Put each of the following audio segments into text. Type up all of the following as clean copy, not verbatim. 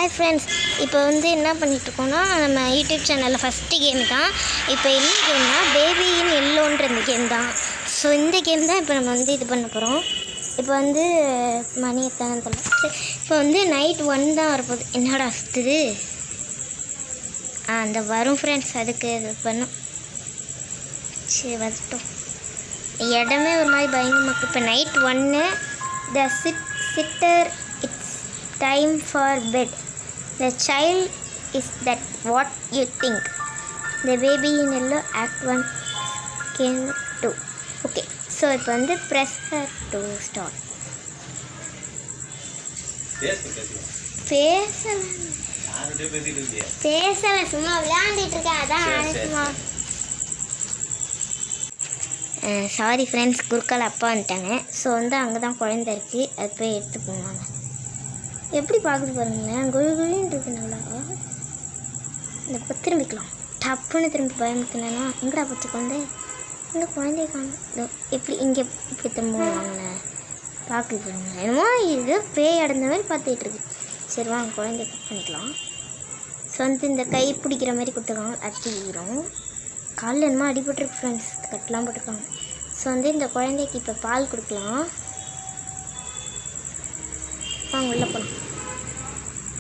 Hi friends, இப்போ என்ன பண்ணிகிட்ருக்கோன்னா நம்ம யூடியூப் சேனலில் ஃபஸ்ட்டு கேம் தான். இப்போ என்ன கேம்னா பேபி இன் எல்லோன்ற இந்த கேம் தான். ஸோ இந்த கேம் தான் இப்போ நம்ம இது பண்ண போகிறோம். இப்போ மணி எத்தனை தெரியல. இப்போ நைட் 1 தான் வரப்போகுது. என்னடா சுற்றுது? அந்த வரும் ஃப்ரெண்ட்ஸ், அதுக்கு இது பண்ணும். சரி வந்துட்டோம். இடமே ஒரு மாதிரி பயங்கரமாக. இப்போ night 1 the sitter it's time for bed. The child is that what you think. The baby in yellow act 1 scene 2. Okay, so இப்போ press her to start. பேசல சும்மா விளையாண்டுட்டு இருக்கேன். அதான் சாரி ஃப்ரெண்ட்ஸ், குறுக்கால் அப்பா வந்துட்டாங்க. ஸோ அங்கே தான் குழந்தை இருக்குது, அது போய் எடுத்து போவாங்க. எப்படி பார்க்குது பாருங்களேன், குழின்னு இருக்கு நல்லா. இந்த இப்போ திரும்பிக்கலாம். டப்புன்னு திரும்பி பயமுத்துனா எங்கடா பச்சை குழந்தை, எங்கே குழந்தைய காணும். எப்படி இங்கே இப்படி திரும்புவாங்கண்ணே பார்க்குது பாருங்களேன். என்னமோ இது பேய் அடைந்த மாதிரி பார்த்துட்ருக்கு. சரி வாங்க குழந்தைய கட் பண்ணிக்கலாம். ஸோ இந்த கை பிடிக்கிற மாதிரி கொடுத்துருக்காங்க, அடிக்கிறோம். காலில் என்னமோ அடிபட்டுருக்கு ஃப்ரெண்ட்ஸ், கட்டெலாம் போட்டிருக்காங்க. ஸோ இந்த குழந்தைக்கு இப்போ பால் கொடுக்கலாம். வாங்க உள்ளே போகலாம்.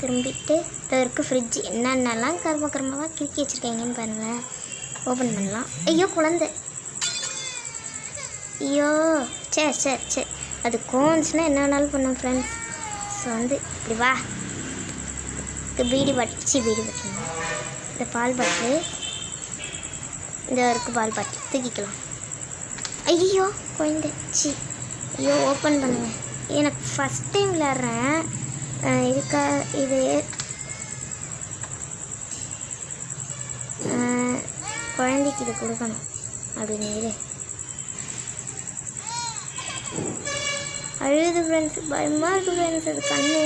திரும்பிட்டு இதற்கு ஃப்ரிட்ஜ் என்னென்னலாம் கர்மமாக கிறுக்கி வச்சுருக்கீங்கன்னு பாருங்களேன். ஓப்பன் பண்ணலாம். ஐயோ குழந்தை, ஐயோ சரி அது கோன்ஸ்னா என்ன வேணாலும் பண்ணும் ஃப்ரெண்ட்ஸ். ஸோ இப்படி வா, பீடி பாட்டில் இந்த பால் பாட்டில், இந்த இருக்குது பால் பாட்டில் தூக்கிக்கலாம். ஐயோ குழந்தை, ஐயோ ஓப்பன் பண்ணுங்க. எனக்கு ஃபஸ்ட் டைம் விளையாடுறேன். இது குழந்தைக்கு இது கொடுக்கணும் அப்படின்னு அழுது ஃப்ரெண்ட்ஸ், பயமாக இருக்குது ஃப்ரெண்ட்ஸ். அது கண்ணு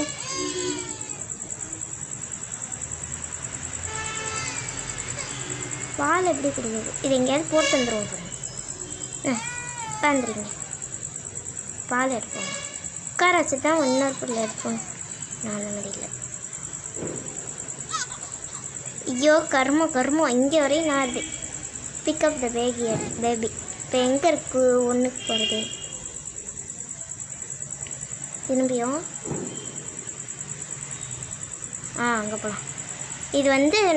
பால் எப்படி கொடுக்குது? இது எங்கேயாவது போட்டு வந்துடுவோம் ஃப்ரெண்ட்ஸ். உட்காந்துருங்க, பால் எடுப்போம். உட்கார வச்சு தான் இன்னொரு பொருள் எடுப்போம். நான் அந்த மாதிரி இல்லை. ஐயோ கர்மம் இங்கே வரையும் நான் அது பிக்கப் த பேபி. இப்போ எங்கே இருக்குது ஒன்றுக்கு போகிறது? திரும்பியும் அங்கே போகலாம். இது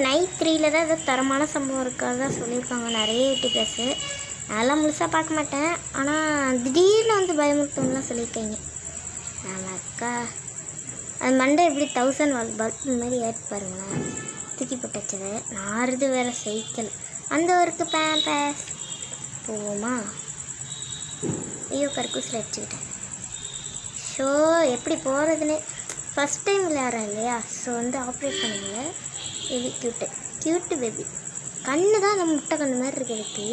நைட் 3 தான் ஏதோ தரமான சம்பவம் இருக்காது சொல்லியிருக்காங்க நிறைய யூடியூபர்ஸு. அதெல்லாம் முழுசாக பார்க்க மாட்டேன், ஆனால் திடீர்னு பயமுறுத்தம்லாம் சொல்லியிருக்கீங்க. ஆமாக்கா, அது மண்டை எப்படி 1000 வாட் பல்ப் மாதிரி ஏற்றி பாருங்களேன். தூக்கி போட்டு வச்சது நாறுது வேறு சைக்கிள். அந்த ஒருக்கு பேம்பஸ் போவோமா? ஐயோ கற்கூசில் அடிச்சுக்கிட்டேன். ஷோ எப்படி போகிறதுன்னு ஃபஸ்ட் டைம் விளையாடுறேன் இல்லையா. ஸோ ஆப்ரேட் பண்ணுங்க. Baby cute baby. கண்ணு தான் அந்த முட்டை கண்ணு மாதிரி இருக்கிறதுக்கு.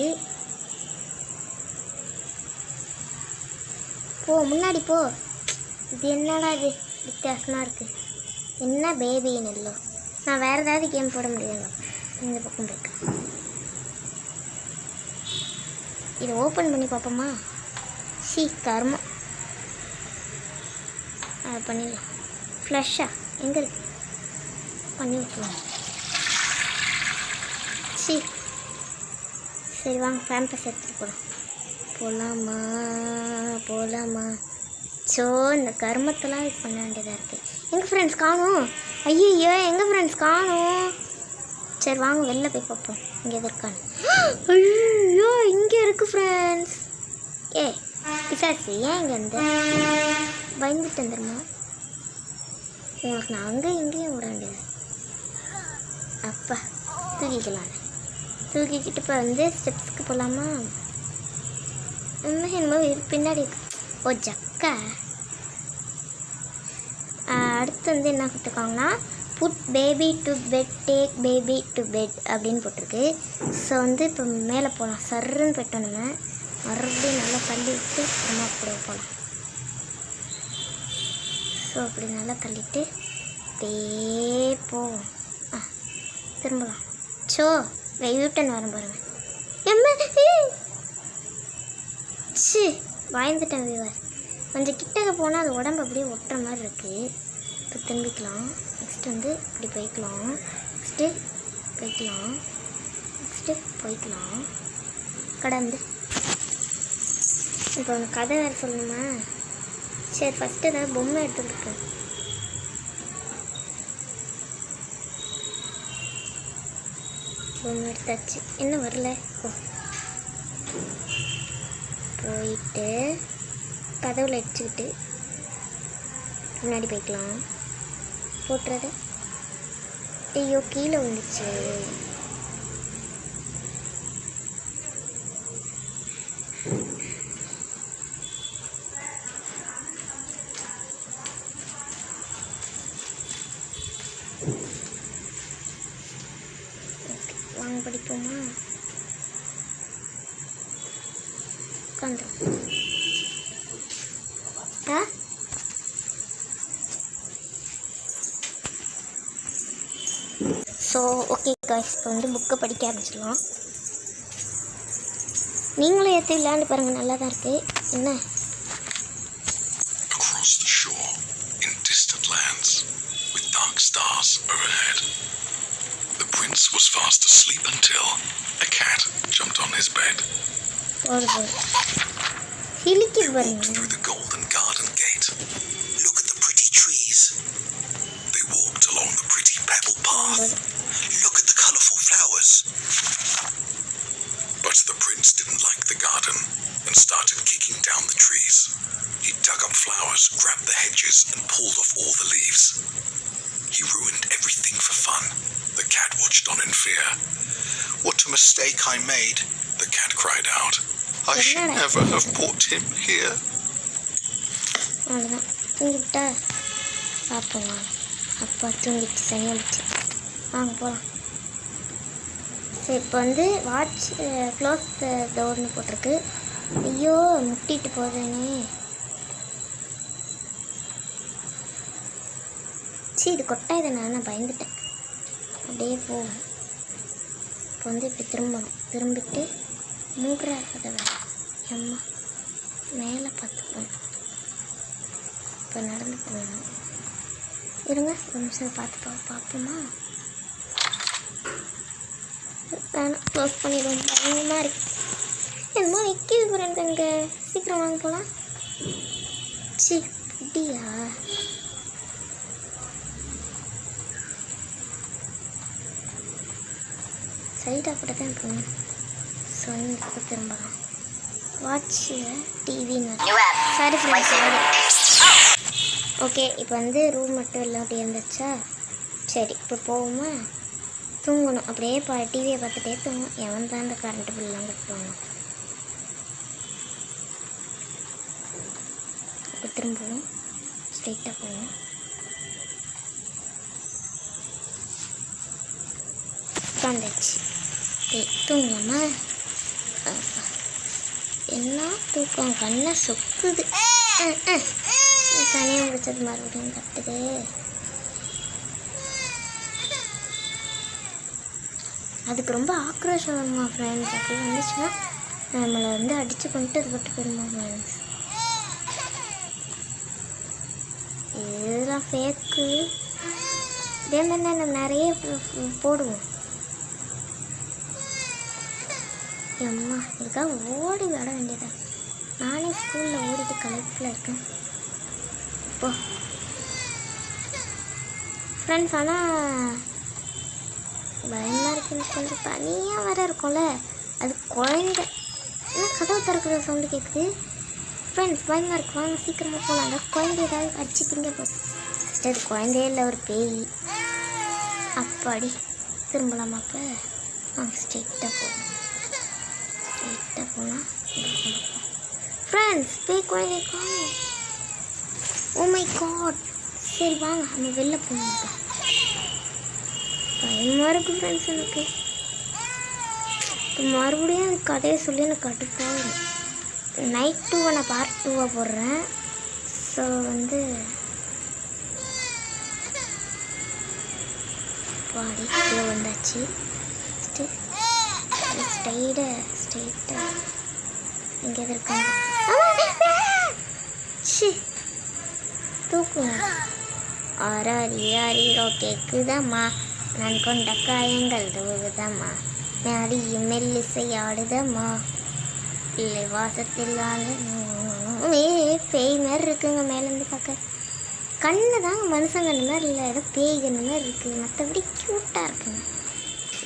போ முன்னாடி போ. இது என்னடா இது வித்தியாசமாக இருக்குது? என்ன பேபின்னு இல்லை. நான் வேறு ஏதாவது கேம் போட முடியாது. இந்த பக்கம் போய்க்கலாம். இதை ஓப்பன் பண்ணி பார்ப்போமா? கர்மம். அதை பண்ணிடலாம். ஃப்ளஷ்ஷா எங்கே இருக்கு? பண்ணி விட்டுருவோம். சரி வாங்க பேம்பஸ் எடுத்துகிட்டு போகலாமா? ஸோ இந்த கர்மத்தெல்லாம் இது பண்ண வேண்டியதாக இருக்குது. எங்கள் ஃப்ரெண்ட்ஸ் காணும். ஐயோ எங்கள் ஃப்ரெண்ட்ஸ் காணும். சரி வாங்க வெளில போய் பார்ப்போம் இங்கே எது இருக்கான்னு. ஐயோ இங்கே இருக்குது ஃப்ரெண்ட்ஸ். பிசாசி ஏன் இங்கே பயந்துட்டு வந்துருமா? உங்களுக்கு நான் இங்கேயும் விட வேண்டியது. அப்பா தூக்கிக்கலாம். தூக்கிக்கிட்டு இப்போ ஸ்டெப்ஸ்க்கு போகலாமா? என்னமோ பின்னாடி இருக்கு. ஓ ஜக்கா. அடுத்து என்ன கொடுத்துருக்காங்கன்னா put baby to bed, take baby to bed அப்படின்னு போட்டிருக்கு. ஸோ இப்போ மேலே போகலாம். சர்ன்னு போய்ட்டோம். நம்ம மறுபடியும் நல்லா தள்ளி விட்டு அம்மா கூட போகலாம். ஸோ அப்படி நல்லா தள்ளிட்டு அப்படியே போவோம். திரும்பலாம். ஸோ யூட்டன் வரும் பாருங்க. பயந்துட்டேன் வியூவர். கொஞ்சம் கிட்டக்க போனால் அது உடம்பு அப்படியே ஒட்டுற மாதிரி இருக்குது. இப்போ திரும்பிக்கலாம். நெக்ஸ்ட் ஃபஸ்ட்டு வந்து இப்படி போய்க்கலாம், நெக்ஸ்ட்டு போய்க்கலாம், நெக்ஸ்ட்டு போய்க்கலாம், கடந்து. இப்போ உனக்கு கதை வேறு சொல்லணுமா? சரி ஃபஸ்ட்டு ஏதாவது பொம்மை எடுத்துக்கிட்டு பொம்மை எடுத்தாச்சு. என்ன வரல? போயிட்டு கதவுல அடிச்சுக்கிட்டு முன்னாடி போய்க்கலாம். போட்டுறது. ஐயோ கீழே வந்துச்சு. வாங்க படிப்போமா? உட்காந்து ஸோ ஓகே காய்ஸ், இப்போ வந்து புக்கை படிக்க ஆரம்பிச்சிடலாம். நீங்களும் ஏற்றி விளையாண்டு பாருங்கள், நல்லா தான் இருக்குது. என்ன? Across the shore, in distant lands, with dark stars overhead, the prince was fast asleep until a cat jumped on his bed. They walked through the golden garden gate. Look at the pretty trees. They walked along the pretty pebble path. Look at the colourful flowers. But the prince didn't like the garden and started kicking down the trees. He dug up flowers, grabbed the hedges and pulled off all the leaves. He ruined everything for fun. The cat watched on in fear. What a mistake I made, the cat cried out. I should never have brought him here. அவ்வளோதான், தூங்கிவிட்டா பார்ப்போம். அப்பா தூங்கிடுச்சு, சரியாகிடுச்சு. வாங்க போகலாம். சரி, இப்போ வந்து watch close the டோர்னு போட்டிருக்கு. ஐயோ முட்டிட்டு போதேனே. சரி, இது கொட்டாய் தானே, நான் பயந்துட்டேன். அப்படியே போகும். இப்போ வந்து இப்படி திரும்பணும். திரும்பிட்டு மூடுற கதவை அம்மா மேலே பார்த்து போகணும். இப்போ நடந்து போகணும். இருங்க ஒரு நிமிஷம் பார்ப்போமா? வேணாம், க்ளோஸ் பண்ணிடுவோம். பயங்கரமாக இருக்கு. என்னமோ நிற்கிது போகிறேன் தங்க. சீக்கிரம் வாங்க போகலாம். சி இப்படியா? சைடாக கூட தான் இருக்கணும். ஸோ இந்த பக்கம் திரும்பலாம். வாட்ச்சு டிவின்னு சாரி ஃப்ரெண்ட்ஸ், சாரி. ஓகே, இப்போ வந்து ரூம் மட்டும் எல்லாம் அப்படி இருந்துச்சா? சரி, இப்போ போவோமா? தூங்கணும். அப்படியே டிவியை பார்த்துட்டே தூங்கணும். எவன் தான் இந்த கரண்ட்டு பில்லாம் கட்டுவாங்க. இப்போ திரும்பவும் ஸ்ட்ரெயிட்டாக போவோம். உட்காந்துச்சு. தூங்கலாமா? என்ன தூக்கம், கண்ணை சொக்குது. சனியை முடிச்சது மறுபடியும் கட்டுது. அதுக்கு ரொம்ப ஆக்ரோஷம் வருமா ஃப்ரெண்ட்ஸ்? அப்படி வந்துச்சுன்னா நம்மளை வந்து அடித்து கொண்டு அது பட்டு போயிடுமா ஃப்ரெண்ட்ஸ்? இதெல்லாம் ஃபேக்கு. இதே மாதிரி நம்ம நிறைய போடுவோம். அம்மா இதுக்காக ஓடி விட வேண்டியதான். நானே ஸ்கூலில் ஓடிட்டு கலெக்டில் இருக்கேன் இப்போ ஃப்ரெண்ட்ஸ். ஆனால் பயமாக இருக்குன்னு கொஞ்சம் தனியாக வேறு இருக்கும்ல, அது குழந்தை. ஏன்னா கதவு திறக்கிற சவுண்டு கேட்குது ஃப்ரெண்ட்ஸ். பயமாக இருக்கு. வாங்க சீக்கிரமாக போகலாம். அந்த குழந்தை ஏதாவது அடிச்சு திங்க போகுது. ஃபஸ்ட்டு அது குழந்தையே இல்லை, ஒரு பேய். அப்பாடி திரும்பலாமா? அப்போ வாங்க ஸ்ட்ரெயிட்டாக போகணும். ஸ்ட்ரெயிட்டாக போகலாம் ஃப்ரெண்ட்ஸ். பேய் குழந்தை காணும். Oh my God. சரி வாங்க நம்ம வெளில போகணும். பயமாக இருக்குது ஃப்ரெண்ட்ஸ் எனக்கு. இப்போ மறுபடியும் அந்த கதையை சொல்லி எனக்கு கடுப்பாகும். நைட் 2 நான் பார்ட் 2 போடுறேன். ஸோ வந்து பாடி கீழே வந்தாச்சு. ஸ்ட்ரெயிட்டாக இங்கே இருக்காங்க. சி தூக்குங்க. ஆராரி ஆரிரோ கேக்குதம்மா, நான் கொண்ட காயங்கள் தூவுதம்மா, நாடியும் மெல்லிசை ஆடுதம்மா, இல்லை வாசத்தில் பேய் மாதிரி இருக்குங்க. மேலேருந்து பார்க்க கண்ணு தாங்க மனுஷன் கண்ணு மாதிரி இல்லை, ஏதோ பேய் கண்ணு மாதிரி இருக்குது. மற்றபடி க்யூட்டாக இருக்குங்க.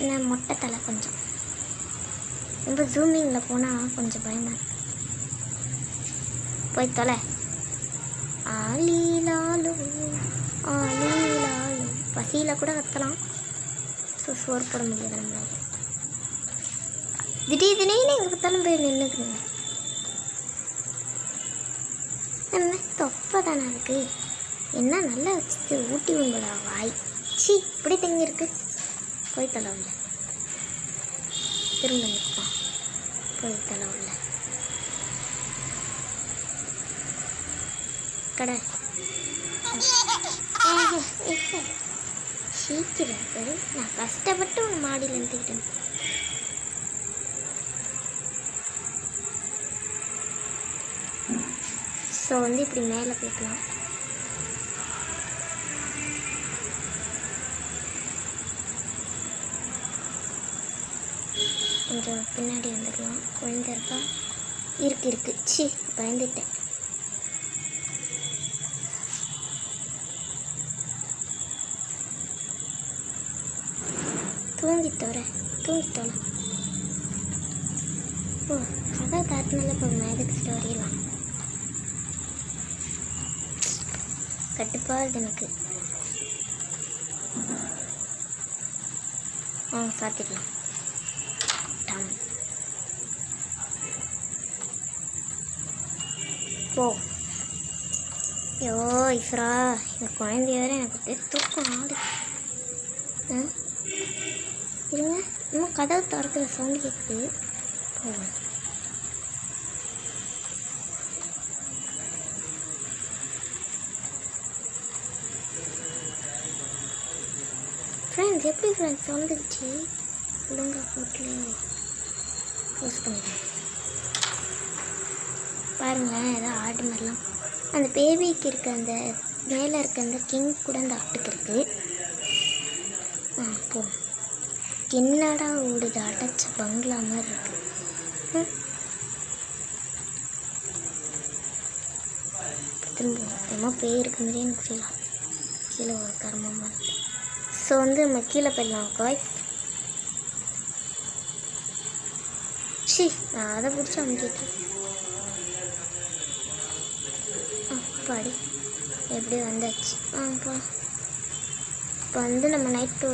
என்ன மொட்டை தலை கொஞ்சம் ரொம்ப ஜூமிங்கில் போனால் கொஞ்சம் பயமாக இருக்கு. போய் தொலை. ஆலீலாலு ஆலீலாலு. பசியில் கூட கத்தலாம். ஸோ சோறு போட முடியாது நம்மளால. திடீர்னு எங்கே பார்த்தாலும் போய் நின்றுக்குங்க. என்ன தொப்பை தானே இருக்குது, என்ன நல்லா வச்சு ஊட்டி உங்களா வாய். சி இப்படி தங்கியிருக்கு. போய் தலைவில்லை, திரும்ப நிற்பான். போய் தலைவில்லை கடை சீக்கிரம். நான் கஷ்டப்பட்டு உன் மாடியில் இருந்துக்கிட்டேன். ஸோ வந்து இப்படி மேலே போய்க்கலாம். கொஞ்சம் பின்னாடி வந்துடலாம். குழந்தை இருக்கா? இருக்கு. சி பயந்துட்டேன். தூங்கித்தோற. ஓ கதை தாத்தினால இப்போ மேதுக்கு ஸ்டோரியெல்லாம் கட்டுப்பாடு எனக்கு. சாத்திடலாம். போ. ஐயோ இஸ்ரா, இந்த குழந்தைய வேறு எனக்கு அப்படியே தூக்கம் ஆடு. இருங்க, இன்னும் கதவு திறக்கிற சவுண்டு கேட்குது. போவோம். ஃப்ரெண்ட்ஸ் எப்படி ஃப்ரெண்ட்ஸ் வந்துடுச்சு? ஒழுங்கா போட்டில் யூஸ் பண்ணிடுறேன். பாருங்களேன், ஏதோ ஆடு மாதிரிலாம். அந்த பேபிக்கு இருக்க அந்த மேலே இருக்க அந்த கிங் கூட அந்த ஆட்டுக்கு இருக்குது. போ. என்னடா ஓடுது, அடைச்ச பங்களா மாதிரி இருக்கு. திரும்ப பேய் இருக்க மாதிரியே எனக்கு ஃபீல் ஆகும். கீழே ஒரு கர்மமாக இருக்கு. ஸோ வந்து நம்ம கீழே போயிடலாம் காய்ஸ். நான் அதை பிடிச்சி அமுக்கிட்டேன். அப்பாடி எப்படி வந்தாச்சு. இப்போ வந்து நம்ம நைட்டு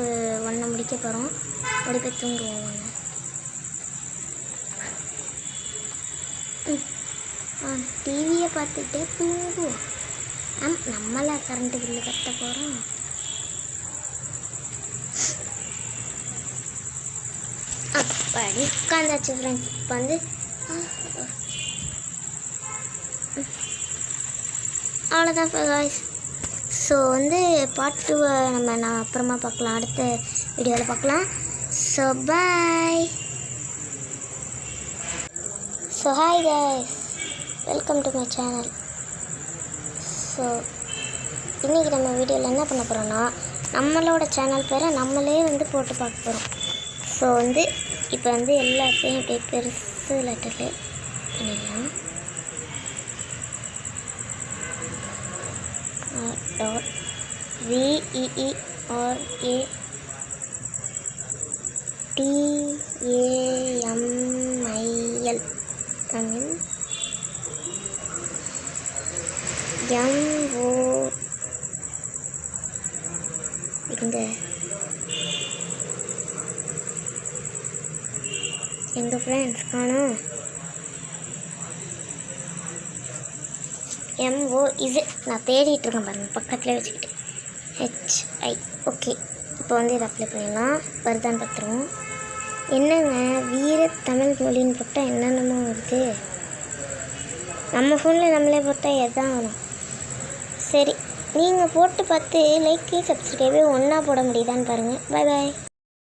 1 முடிக்க போகிறோம். அப்படி போய் தூங்குவோம். டிவியை பார்த்துட்டே தூங்குவோம். நம்மளா கரண்ட்டு பில்லு கட்ட போகிறோம். அப்படி உட்காந்தாச்சு ஃப்ரெண்ட்ஸ். இப்போ வந்து அவ்வளோதான் காய்ஸ். ஸோ வந்து பார்ட் 2 நான் அப்புறமா பார்க்கலாம், அடுத்த வீடியோவில் பார்க்கலாம். So bye. So hi guys, welcome to my channel. So இன்றைக்கி நம்ம வீடியோவில் என்ன பண்ண போகிறோன்னா, நம்மளோட சேனல் பேரை நம்மளே வந்து போட்டு பார்க்க போகிறோம். ஸோ வந்து இப்போ வந்து எல்லாத்தையும் அப்படியே பெருசு லெட்டரில் பண்ணிடலாம். VERATAMIL தமிழ். MO இந்த எங்கள் ஃப்ரெண்ட்ஸ் காணும். MO இது நான் தேடிட்டுருக்கேன் பாருங்கள், பக்கத்துலேயே வச்சுக்கிட்டு. HI. ஓகே, இப்போ வந்து இதை அப்ளை பண்ணிடலாம். வருதான்னு பார்த்துருவோம். என்னங்க வீர தமிழ் மொழின்னு போட்டால் என்னென்னமோ வருது. நம்ம ஃபோனில் நம்மளே போட்டால் எதான் வரும். சரி, நீங்கள் போட்டு பார்த்து லைக்கு சப்ஸ்கிரைபே ஒன்றா போட முடியுதான்னு பாருங்கள். பாய் பாய்.